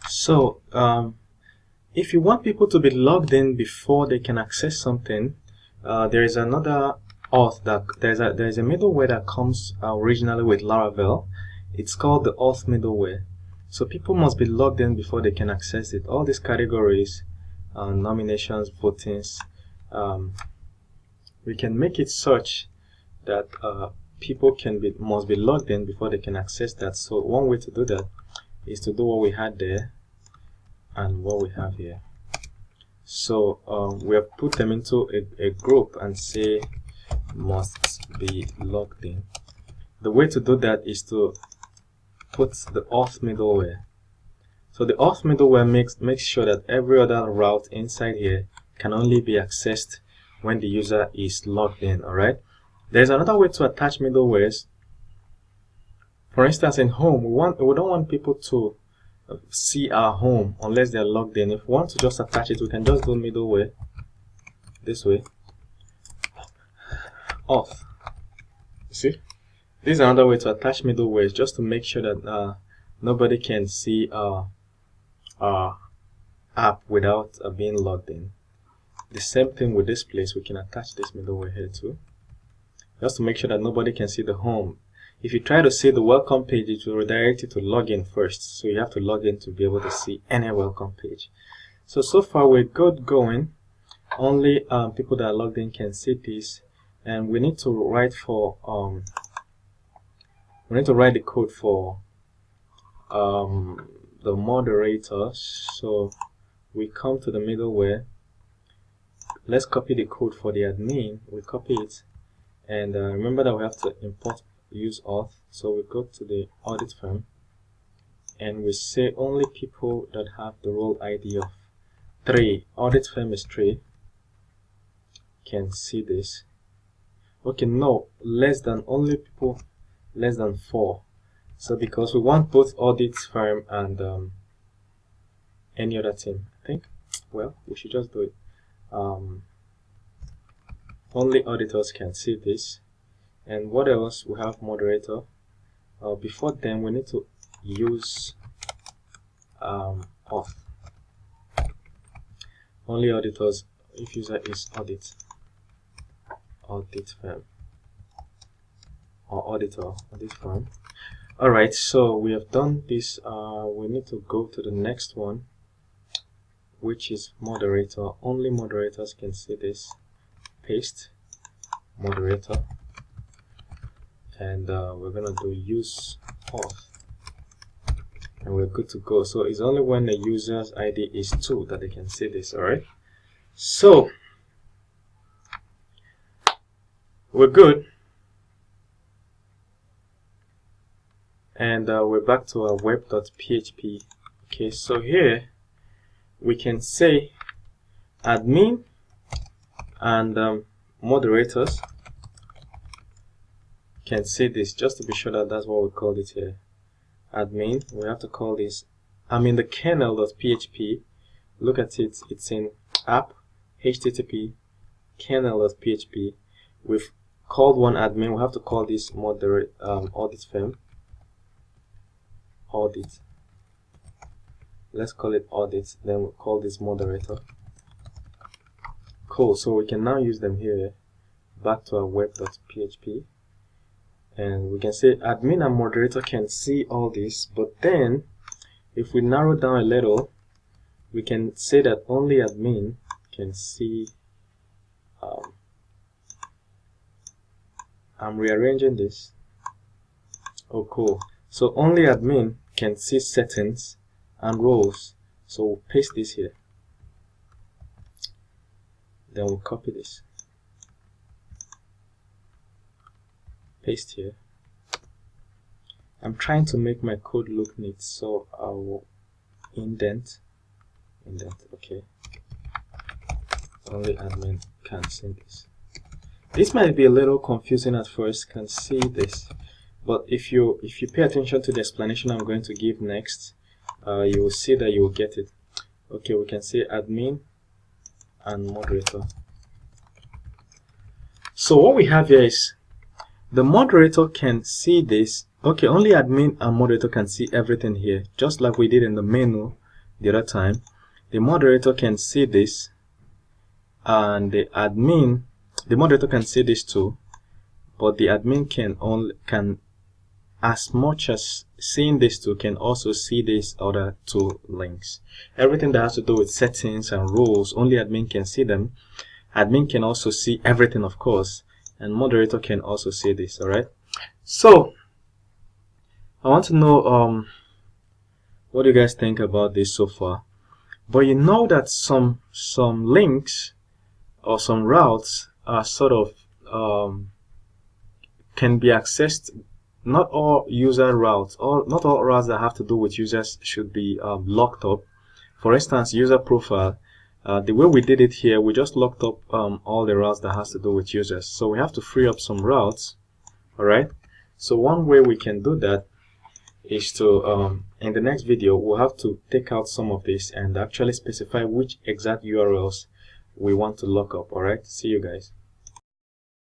So if you want people to be logged in before they can access something, there is another auth that there's a middleware that comes originally with Laravel. It's called the auth middleware. So people must be logged in before they can access it. All these categories, nominations, votings, we can make it such that people must be logged in before they can access that. So one way to do that is to do what we had there and what we have here. So we have put them into a group and say must be logged in. The way to do that is to put the auth middleware. So the auth middleware makes sure that every other route inside here can only be accessed when the user is logged in. Alright, there's another way to attach middlewares. For instance, in home, we don't want people to see our home unless they're logged in. If we want to just attach it, we can just do middleware this way, auth. You see, this is another way to attach middlewares, just to make sure that nobody can see our app without being logged in. The same thing with this place, we can attach this middleware here too, just to make sure that nobody can see the home. If you try to see the welcome page, it will redirect you to login first. So you have to log in to be able to see any welcome page. So far we're good going. Only people that are logged in can see this, and we need to write for the code for the moderators. So we come to the middleware. Let's copy the code for the admin. We copy it, and remember that we have to import use auth. So we go to the audit firm and we say only people that have the role ID of 3, audit firm is 3, can see this. Okay, no, only people less than 4. So because we want both audit firm and any other team, I think, well, we should just do it. Only auditors can see this. And what else? We have moderator. Before then, we need to use auth. Only auditors if user is audit firm or auditor, audit firm. Alright, so we have done this. We need to go to the next one, which is moderator. Only moderators can see this. Paste moderator. And we're gonna do use auth, and we're good to go. So it's only when the user's ID is 2 that they can see this. Alright, so we're good, and we're back to our web.php. Okay, so here we can say admin and moderators can see this, just to be sure that that's what we called it here. Admin, we have to call this, I'm in the kernel.php. Look at it, it's in app http kernel.php. We've called one admin, we have to call this audit firm. Audit. Let's call it audit, then we'll call this moderator. Cool, so we can now use them here. Back to our web.php. And we can say admin and moderator can see all this, but then if we narrow down a little, we can say that only admin can see. I'm rearranging this. Oh, cool. So only admin can see settings and roles. So we'll paste this here. Then we'll copy this. Paste here. I'm trying to make my code look neat, so I will indent. Okay. Only admin can see this. This might be a little confusing at first. Can see this, but if you pay attention to the explanation I'm going to give next, you will see that you will get it. Okay, we can say admin and moderator. So what we have here is the moderator can see this. Okay, only admin and moderator can see everything here, just like we did in the menu. the other time, the moderator can see this, and the moderator can see this too, but the admin can as much as seeing this too, can also see these other two links. Everything that has to do with settings and rules, only admin can see them. Admin can also see everything, of course, and moderator can also see this. All right, so I want to know what do you guys think about this so far. But you know that some links or some routes are sort of can be accessed. Not all user routes, or not all routes that have to do with users should be locked up. For instance, user profile, the way we did it here, we just locked up all the routes that has to do with users. So we have to free up some routes. All right, so one way we can do that is to in the next video we'll have to take out some of this and actually specify which exact URLs we want to lock up. All right, see you guys.